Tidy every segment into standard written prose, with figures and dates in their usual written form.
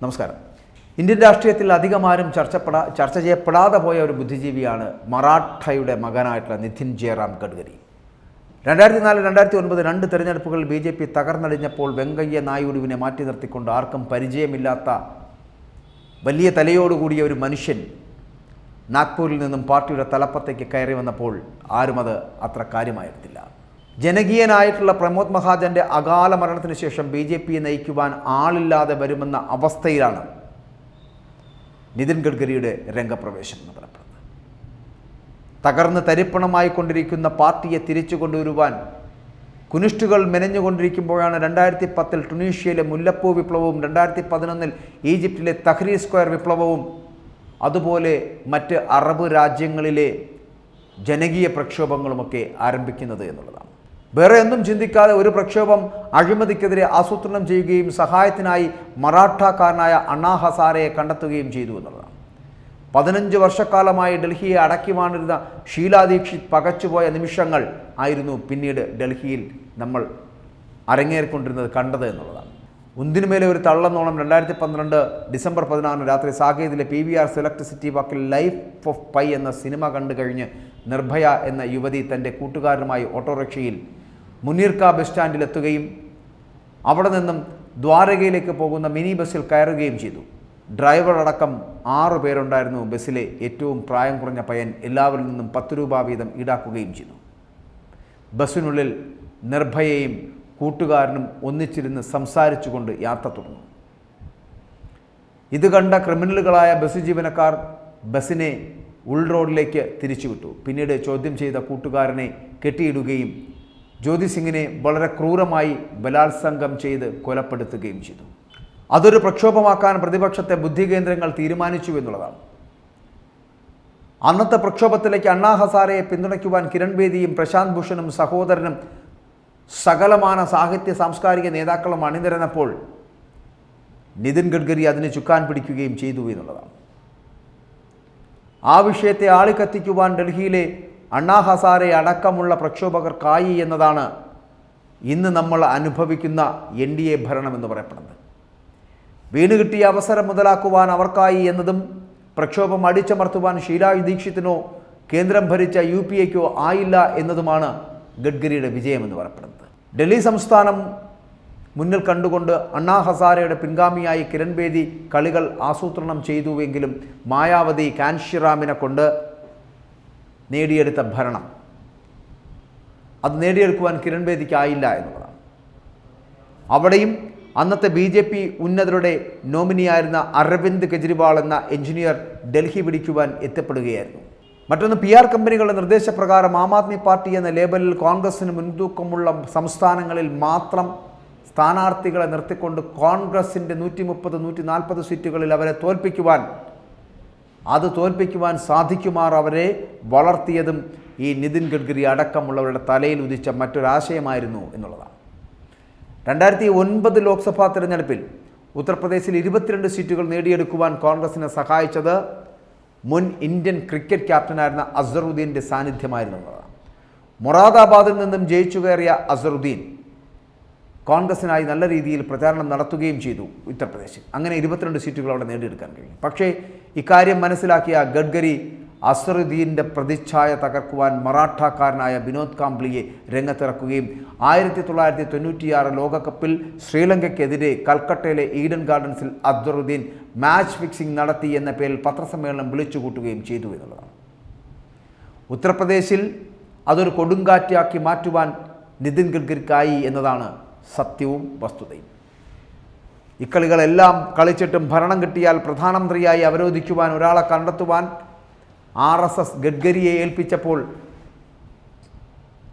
നമസ്കാരം. ഇന്ത്യൻ രാഷ്ട്രീയത്തിൽ അധികമാരും ചർച്ച ചെയ്യപ്പെടാതെ പോയ ഒരു ബുദ്ധിജീവിയാണ് മറാഠയുടെ മകനായിട്ടുള്ള നിതിൻ ജയറാം ഗഡ്കരി. 2004-2009 രണ്ട് തെരഞ്ഞെടുപ്പുകളിൽ BJP തകർന്നടിഞ്ഞപ്പോൾ വെങ്കയ്യ നായിഡുവിനെ മാറ്റി നിർത്തിക്കൊണ്ട് ആർക്കും പരിചയമില്ലാത്ത വലിയ തലയോടുകൂടിയ ഒരു മനുഷ്യൻ നാഗ്പൂരിൽ നിന്നും പാർട്ടിയുടെ തലപ്പത്തേക്ക് കയറി വന്നപ്പോൾ ആരും അത് അത്ര കാര്യമായിരുന്നില്ല. ജനകീയനായിട്ടുള്ള പ്രമോദ് മഹാജൻ്റെ അകാല മരണത്തിന് ശേഷം BJPയെ നയിക്കുവാൻ ആളില്ലാതെ വരുമെന്ന അവസ്ഥയിലാണ് നിതിൻ ഗഡ്കരിയുടെ രംഗപ്രവേശം എന്ന് പറയപ്പെടുന്നത്. തകർന്ന് തരിപ്പണമായിക്കൊണ്ടിരിക്കുന്ന പാർട്ടിയെ തിരിച്ചു കൊണ്ടുവരുവാൻ കുനിഷ്ടുകൾ മെനഞ്ഞുകൊണ്ടിരിക്കുമ്പോഴാണ് 2010 ടുണീഷ്യയിലെ മുല്ലപ്പൂ വിപ്ലവവും 2011 ഈജിപ്തിലെ തഹ്രീർ സ്ക്വയർ വിപ്ലവവും അതുപോലെ മറ്റ് അറബ് രാജ്യങ്ങളിലെ ജനകീയ പ്രക്ഷോഭങ്ങളുമൊക്കെ ആരംഭിക്കുന്നത് എന്നുള്ളതാണ്. വേറെ ഒന്നും ചിന്തിക്കാതെ ഒരു പ്രക്ഷോഭം അഴിമതിക്കെതിരെ ആസൂത്രണം ചെയ്യുകയും സഹായത്തിനായി മറാഠക്കാരനായ അണ്ണാ ഹസാരയെ കണ്ടെത്തുകയും ചെയ്തു എന്നുള്ളതാണ്. 15 വർഷക്കാലമായി ഡൽഹിയെ അടക്കി വാണിരുന്ന ഷീലാ ദീക്ഷിത് പകച്ചുപോയ നിമിഷങ്ങൾ ആയിരുന്നു പിന്നീട് ഡൽഹിയിൽ നമ്മൾ അരങ്ങേറിക്കൊണ്ടിരുന്നത് കണ്ടത് എന്നുള്ളതാണ്. ഒന്നിനുമേലെ ഒരു തള്ളെന്നോണം 2012 ഡിസംബർ 16 രാത്രി സാകേതിലെ PVR സെലക്ട് സിറ്റി വാക്കിൽ ലൈഫ് ഓഫ് പൈ എന്ന സിനിമ കണ്ടു കഴിഞ്ഞ് നിർഭയ എന്ന യുവതി തൻ്റെ കൂട്ടുകാരനുമായി ഓട്ടോറിക്ഷയിൽ മുനീർക്ക ബസ് സ്റ്റാൻഡിലെത്തുകയും അവിടെ നിന്നും ദ്വാരകയിലേക്ക് പോകുന്ന മിനി ബസ്സിൽ കയറുകയും ചെയ്തു. ഡ്രൈവർ അടക്കം 6 പേരുണ്ടായിരുന്നു. ബസ്സിലെ ഏറ്റവും പ്രായം കുറഞ്ഞ പയ്യൻ എല്ലാവരിൽ നിന്നും 10 രൂപ വീതം ഈടാക്കുകയും ചെയ്തു. ബസ്സിനുള്ളിൽ നിർഭയയും കൂട്ടുകാരനും ഒന്നിച്ചിരുന്ന് സംസാരിച്ചുകൊണ്ട് യാത്ര തുടർന്നു. ഇത് കണ്ട ക്രിമിനലുകളായ ബസ് ജീവനക്കാർ ബസ്സിനെ ഉൾറോഡിലേക്ക് തിരിച്ചുവിട്ടു. പിന്നീട് ചോദ്യം ചെയ്ത കൂട്ടുകാരനെ കെട്ടിയിടുകയും ജ്യോതി സിംഗിനെ വളരെ ക്രൂരമായി ബലാത്സംഗം ചെയ്ത് കൊലപ്പെടുത്തുകയും ചെയ്തു. അതൊരു പ്രക്ഷോഭമാക്കാൻ പ്രതിപക്ഷത്തെ ബുദ്ധികേന്ദ്രങ്ങൾ തീരുമാനിച്ചു എന്നുള്ളതാണ്. അന്നത്തെ പ്രക്ഷോഭത്തിലേക്ക് അണ്ണാ ഹസാരയെ പിന്തുണയ്ക്കുവാൻ കിരൺ ബേദിയും പ്രശാന്ത് ഭൂഷണും സഹോദരനും സകലമാന സാഹിത്യ സാംസ്കാരിക നേതാക്കളും അണിനിരന്നപ്പോൾ നിതിൻ ഗഡ്കരി അതിന് ചുക്കാൻ പിടിക്കുകയും ചെയ്തു എന്നുള്ളതാണ്. ആ വിഷയത്തെ ആളിക്കത്തിക്കുവാൻ ഡൽഹിയിലെ അണ്ണാ ഹസാരെ അടക്കമുള്ള പ്രക്ഷോഭകർക്കായി എന്നതാണ് ഇന്ന് നമ്മൾ അനുഭവിക്കുന്ന NDA ഭരണം എന്ന് പറയപ്പെടുന്നത്. വീണ് കിട്ടിയ അവസരം മുതലാക്കുവാൻ അവർക്കായി എന്നതും പ്രക്ഷോഭം അടിച്ചമർത്തുവാൻ ഷീലാ ദീക്ഷിത്തിനോ കേന്ദ്രം ഭരിച്ച UPAയ്ക്കോ ആയില്ല എന്നതുമാണ് ഗഡ്കരിയുടെ വിജയമെന്ന് പറയപ്പെടുന്നത്. ഡൽഹി സംസ്ഥാനം മുന്നിൽ കണ്ടുകൊണ്ട് അണ്ണാ ഹസാരയുടെ പിൻഗാമിയായി കിരൺ ബേദി കളികൾ ആസൂത്രണം ചെയ്തുവെങ്കിലും മായാവതി കാൻഷിറാമിനെ കൊണ്ട് നേടിയെടുത്ത ഭരണം അത് നേടിയെടുക്കുവാൻ കിരൺ ബേദിക്കായില്ല എന്നുള്ളതാണ്. അവിടെയും അന്നത്തെ BJP ഉന്നതരുടെ നോമിനിയായിരുന്ന അരവിന്ദ് കെജ്രിവാൾ എന്ന എഞ്ചിനീയർ ഡൽഹി പിടിക്കുവാൻ എത്തപ്പെടുകയായിരുന്നു. മറ്റൊന്ന് PR കമ്പനികളുടെ നിർദ്ദേശപ്രകാരം ആം ആദ്മി പാർട്ടി എന്ന ലേബലിൽ കോൺഗ്രസിന് മുൻതൂക്കമുള്ള സംസ്ഥാനങ്ങളിൽ മാത്രം സ്ഥാനാർത്ഥികളെ നിർത്തിക്കൊണ്ട് കോൺഗ്രസിൻ്റെ 130-140 സീറ്റുകളിൽ അവരെ തോൽപ്പിക്കുവാൻ സാധിക്കുമാർ അവരെ വളർത്തിയതും ഈ നിതിൻ ഗഡ്കരി അടക്കമുള്ളവരുടെ തലയിൽ ഉദിച്ച മറ്റൊരാശയമായിരുന്നു എന്നുള്ളതാണ്. 2009 ലോക്സഭാ തിരഞ്ഞെടുപ്പിൽ ഉത്തർപ്രദേശിൽ 22 സീറ്റുകൾ നേടിയെടുക്കുവാൻ കോൺഗ്രസിനെ സഹായിച്ചത് മുൻ ഇന്ത്യൻ ക്രിക്കറ്റ് ക്യാപ്റ്റനായിരുന്ന അസറുദ്ദീൻ്റെ സാന്നിധ്യമായിരുന്നു എന്നുള്ളതാണ്. മൊറാദാബാദിൽ നിന്നും ജയിച്ചു കയറിയ അസറുദ്ദീൻ കോൺഗ്രസിനായി നല്ല രീതിയിൽ പ്രചാരണം നടത്തുകയും ചെയ്തു ഉത്തർപ്രദേശിൽ. അങ്ങനെ 22 സീറ്റുകൾ അവിടെ നേടിയെടുക്കാൻ കഴിയും. പക്ഷേ ഇക്കാര്യം മനസ്സിലാക്കിയ ഗഡ്കരി അസറുദ്ദീൻ്റെ പ്രതിച്ഛായ തകർക്കുവാൻ മറാഠക്കാരനായ വിനോദ് കാംബ്ലിയെ രംഗത്തിറക്കുകയും 1996 ലോകകപ്പിൽ ശ്രീലങ്കയ്ക്കെതിരെ കൽക്കട്ടയിലെ ഈഡൻ ഗാർഡൻസിൽ അസറുദ്ദീൻ മാച്ച് ഫിക്സിംഗ് നടത്തി എന്ന പേരിൽ പത്രസമ്മേളനം വിളിച്ചുകൂട്ടുകയും ചെയ്തു എന്നുള്ളതാണ്. ഉത്തർപ്രദേശിൽ അതൊരു കൊടുങ്കാറ്റാക്കി മാറ്റുവാൻ നിതിൻ ഗഡ്കരിക്കായി എന്നതാണ് സത്യവും വസ്തുതയും. ഇക്കളികളെല്ലാം കളിച്ചിട്ടും ഭരണം കിട്ടിയാൽ പ്രധാനമന്ത്രിയായി അവരോധിക്കുവാൻ ഒരാളെ കണ്ടെത്തുവാൻ RSS ഗഡ്കരിയെ ഏൽപ്പിച്ചപ്പോൾ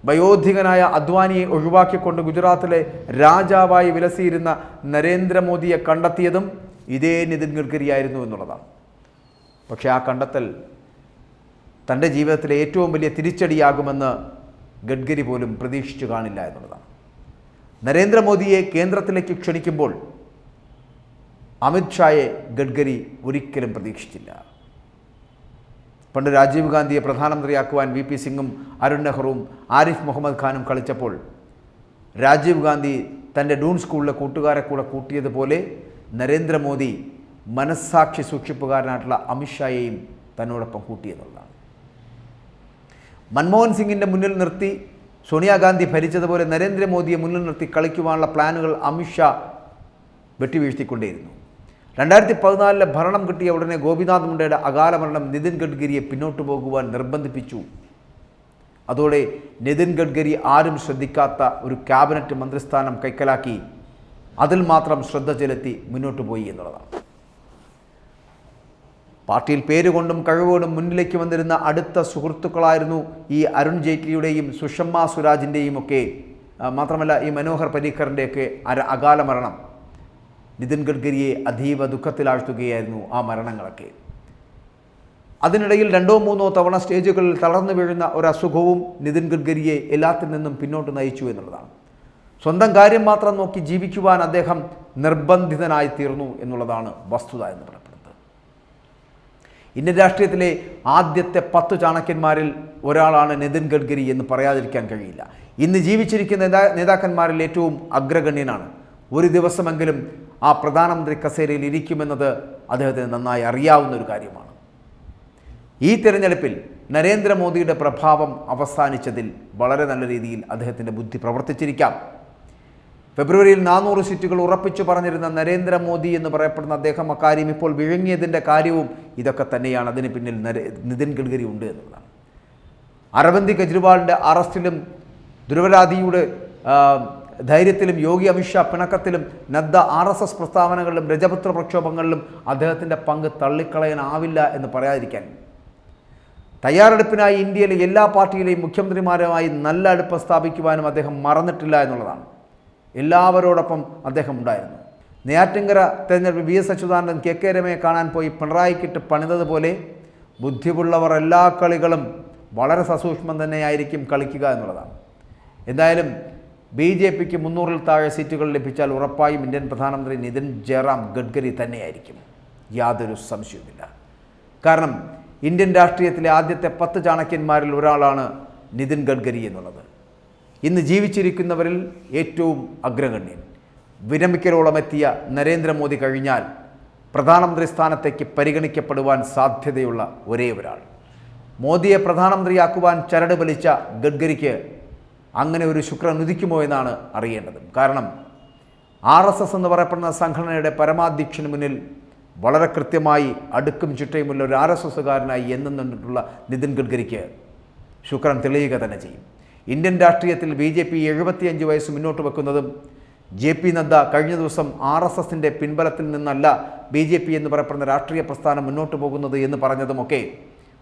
വയോധികനായ അദ്വാനിയെ ഒഴിവാക്കിക്കൊണ്ട് ഗുജറാത്തിലെ രാജാവായി വിലസിയിരുന്ന നരേന്ദ്രമോദിയെ കണ്ടെത്തിയതും ഇതേ നിതിൻ ഗഡ്കരിയായിരുന്നു എന്നുള്ളതാണ്. പക്ഷേ ആ കണ്ടെത്തൽ തൻ്റെ ജീവിതത്തിലെ ഏറ്റവും വലിയ തിരിച്ചടിയാകുമെന്ന് ഗഡ്കരി പോലും പ്രതീക്ഷിച്ചു കാണില്ല എന്നുള്ളതാണ്. നരേന്ദ്രമോദിയെ കേന്ദ്രത്തിലേക്ക് ക്ഷണിക്കുമ്പോൾ അമിത് ഷായെ ഗഡ്കരി ഒരിക്കലും പ്രതീക്ഷിച്ചില്ല. പണ്ട് രാജീവ് ഗാന്ധിയെ പ്രധാനമന്ത്രിയാക്കുവാൻ VP സിംഗും അരുൺ നെഹ്റുവും ആരിഫ് മുഹമ്മദ് ഖാനും കളിച്ചപ്പോൾ രാജീവ് ഗാന്ധി തൻ്റെ ഡൂൺ സ്കൂളിലെ കൂട്ടുകാരെ കൂടെ കൂട്ടിയതുപോലെ നരേന്ദ്രമോദി മനസ്സാക്ഷി സൂക്ഷിപ്പുകാരനായിട്ടുള്ള അമിത്ഷായെയും തന്നോടൊപ്പം കൂട്ടിയെന്നുള്ളതാണ്. മൻമോഹൻ സിംഗിൻ്റെ മുന്നിൽ നിർത്തി സോണിയാഗാന്ധി ഭരിച്ചതുപോലെ നരേന്ദ്രമോദിയെ മുന്നിൽ നിർത്തി കളിക്കുവാനുള്ള പ്ലാനുകൾ അമിത്ഷാ വെട്ടിവീഴ്ത്തിക്കൊണ്ടേയിരുന്നു. 2014 ഭരണം കിട്ടിയ ഉടനെ ഗോപിനാഥ് മുണ്ടയുടെ അകാല മരണം നിതിൻ ഗഡ്കരിയെ പിന്നോട്ട് പോകുവാൻ നിർബന്ധിപ്പിച്ചു. അതോടെ നിതിൻ ഗഡ്കരി ആരും ശ്രദ്ധിക്കാത്ത ഒരു ക്യാബിനറ്റ് മന്ത്രിസ്ഥാനം കൈക്കലാക്കി അതിൽ മാത്രം ശ്രദ്ധ ചെലുത്തി മുന്നോട്ട് പോയി എന്നുള്ളതാണ്. പാർട്ടിയിൽ പേരുകൊണ്ടും കഴിവുകൊണ്ടും മുന്നിലേക്ക് വന്നിരുന്ന അടുത്ത സുഹൃത്തുക്കളായിരുന്നു ഈ അരുൺ ജെയ്റ്റ്ലിയുടെയും സുഷമ സ്വരാജിൻ്റെയും ഒക്കെ, മാത്രമല്ല ഈ മനോഹർ പരീക്കറിൻ്റെയൊക്കെ അകാല മരണം നിതിൻ ഗഡ്കരിയെ അതീവ ദുഃഖത്തിലാഴ്ത്തുകയായിരുന്നു ആ മരണങ്ങളൊക്കെ. അതിനിടയിൽ 2-3 തവണ സ്റ്റേജുകളിൽ തളർന്നു വീഴുന്ന ഒരസുഖവും നിതിൻ ഗഡ്കരിയെ എല്ലാത്തിൽ നിന്നും പിന്നോട്ട് നയിച്ചു എന്നുള്ളതാണ്. സ്വന്തം കാര്യം മാത്രം നോക്കി ജീവിക്കുവാൻ അദ്ദേഹം നിർബന്ധിതനായി തീർന്നു എന്നുള്ളതാണ് വസ്തുത എന്ന് പറയപ്പെടുന്നത്. ഇന്ത്യൻ രാഷ്ട്രീയത്തിലെ ആദ്യത്തെ 10 ചാണക്യന്മാരിൽ ഒരാളാണ് നിതിൻ ഗഡ്കരി എന്ന് പറയാതിരിക്കാൻ കഴിയില്ല. ഇന്ന് ജീവിച്ചിരിക്കുന്ന നേതാക്കന്മാരിൽ ഏറ്റവും അഗ്രഗണ്യനാണ്. ഒരു ദിവസമെങ്കിലും ആ പ്രധാനമന്ത്രി കസേരയിൽ ഇരിക്കുമെന്നത് അദ്ദേഹത്തിന് നന്നായി അറിയാവുന്ന ഒരു കാര്യമാണ്. ഈ തിരഞ്ഞെടുപ്പിൽ നരേന്ദ്രമോദിയുടെ പ്രഭാവം അവസാനിച്ചതിൽ വളരെ നല്ല രീതിയിൽ അദ്ദേഹത്തിൻ്റെ ബുദ്ധി പ്രവർത്തിച്ചിരിക്കാം. ഫെബ്രുവരിയിൽ 400 സീറ്റുകൾ ഉറപ്പിച്ചു പറഞ്ഞിരുന്ന നരേന്ദ്രമോദി എന്ന് പറയപ്പെടുന്ന അദ്ദേഹം അക്കാര്യം ഇപ്പോൾ വിഴുങ്ങിയതിൻ്റെ കാര്യവും ഇതൊക്കെ തന്നെയാണ്. അതിന് പിന്നിൽ നിതിൻ ഗഡ്കരി ഉണ്ട് എന്നുള്ളതാണ്. അരവിന്ദ് കെജ്രിവാളിൻ്റെ അറസ്റ്റിലും ദുരപരാധിയുടെ ധൈര്യത്തിലും യോഗി അമിത്ഷാ പിണക്കത്തിലും നദ്ദ RSS പ്രസ്താവനകളിലും രജപുത്ര പ്രക്ഷോഭങ്ങളിലും അദ്ദേഹത്തിൻ്റെ പങ്ക് തള്ളിക്കളയാനാവില്ല എന്ന് പറയാതിരിക്കാൻ. തയ്യാറെടുപ്പിനായി ഇന്ത്യയിലെ എല്ലാ പാർട്ടിയിലെയും മുഖ്യമന്ത്രിമാരുമായി നല്ല അടുപ്പം സ്ഥാപിക്കുവാനും അദ്ദേഹം മറന്നിട്ടില്ല എന്നുള്ളതാണ്. എല്ലാവരോടൊപ്പം അദ്ദേഹം ഉണ്ടായിരുന്നു. നെയ്യാറ്റിൻകര തെരഞ്ഞെടുപ്പിൽ VS അച്യുതാനന്ദൻ KK രമയെ കാണാൻ പോയി പിണറായിക്കിട്ട് പണിതതുപോലെ ബുദ്ധിമുള്ളവർ എല്ലാ കളികളും വളരെ സസൂക്ഷ്മം തന്നെയായിരിക്കും കളിക്കുക എന്നുള്ളതാണ്. എന്തായാലും BJPക്ക് 300-ൽ താഴെ സീറ്റുകൾ ലഭിച്ചാൽ ഉറപ്പായും ഇന്ത്യൻ പ്രധാനമന്ത്രി നിതിൻ ജയറാം ഗഡ്കരി തന്നെയായിരിക്കും, യാതൊരു സംശയവുമില്ല. കാരണം ഇന്ത്യൻ രാഷ്ട്രീയത്തിലെ ആദ്യത്തെ 10 ചാണക്യന്മാരിൽ ഒരാളാണ് നിതിൻ ഗഡ്കരി എന്നുള്ളത്. ഇന്ന് ജീവിച്ചിരിക്കുന്നവരിൽ ഏറ്റവും അഗ്രഗണ്യൻ. വിരമിക്കലോളം എത്തിയ നരേന്ദ്രമോദി കഴിഞ്ഞാൽ പ്രധാനമന്ത്രി സ്ഥാനത്തേക്ക് പരിഗണിക്കപ്പെടുവാൻ സാധ്യതയുള്ള ഒരേ ഒരാൾ. മോദിയെ പ്രധാനമന്ത്രിയാക്കുവാൻ ചരട് വലിച്ച ഗഡ്കരിക്ക് അങ്ങനെ ഒരു ശുക്രൻ ഉദിക്കുമോ എന്നാണ് അറിയേണ്ടത്. കാരണം RSS എന്ന് പറയപ്പെടുന്ന സംഘടനയുടെ പരമാധ്യക്ഷന് മുന്നിൽ വളരെ കൃത്യമായി അടുക്കും ചിട്ടയുമുള്ള ഒരു RSSകാരനായി എന്നും നിന്നിട്ടുള്ള നിതിൻ ഗഡ്കരിക്ക് ശുക്രൻ തെളിയുക തന്നെ ചെയ്യും. ഇന്ത്യൻ രാഷ്ട്രീയത്തിൽ BJP 75 വയസ്സ് മുന്നോട്ട് വെക്കുന്നതും JP നദ്ദ കഴിഞ്ഞ ദിവസം RSSൻ്റെ പിൻബലത്തിൽ നിന്നല്ല BJP എന്ന് പറയപ്പെടുന്ന രാഷ്ട്രീയ പ്രസ്ഥാനം മുന്നോട്ട് പോകുന്നത് എന്ന് പറഞ്ഞതുമൊക്കെ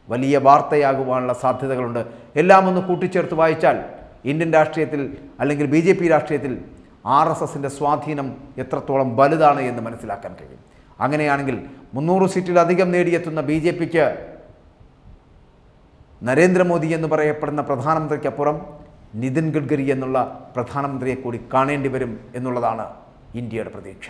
വലിയ വാർത്തയാകുവാനുള്ള സാധ്യതകളുണ്ട്. എല്ലാം ഒന്ന് കൂട്ടിച്ചേർത്ത് വായിച്ചാൽ ഇന്ത്യൻ രാഷ്ട്രീയത്തിൽ അല്ലെങ്കിൽ BJP രാഷ്ട്രീയത്തിൽ RSSൻ്റെ സ്വാധീനം എത്രത്തോളം വലുതാണ് എന്ന് മനസ്സിലാക്കാൻ കഴിയും. അങ്ങനെയാണെങ്കിൽ 300 സീറ്റിലധികം നേടിയെത്തുന്ന BJPക്ക് നരേന്ദ്രമോദി എന്ന് പറയപ്പെടുന്ന പ്രധാനമന്ത്രിക്കപ്പുറം നിതിൻ ഗഡ്കരി എന്നുള്ള പ്രധാനമന്ത്രിയെ കൂടി കാണേണ്ടി വരും എന്നുള്ളതാണ് ഇന്ത്യയുടെ പ്രതീക്ഷ.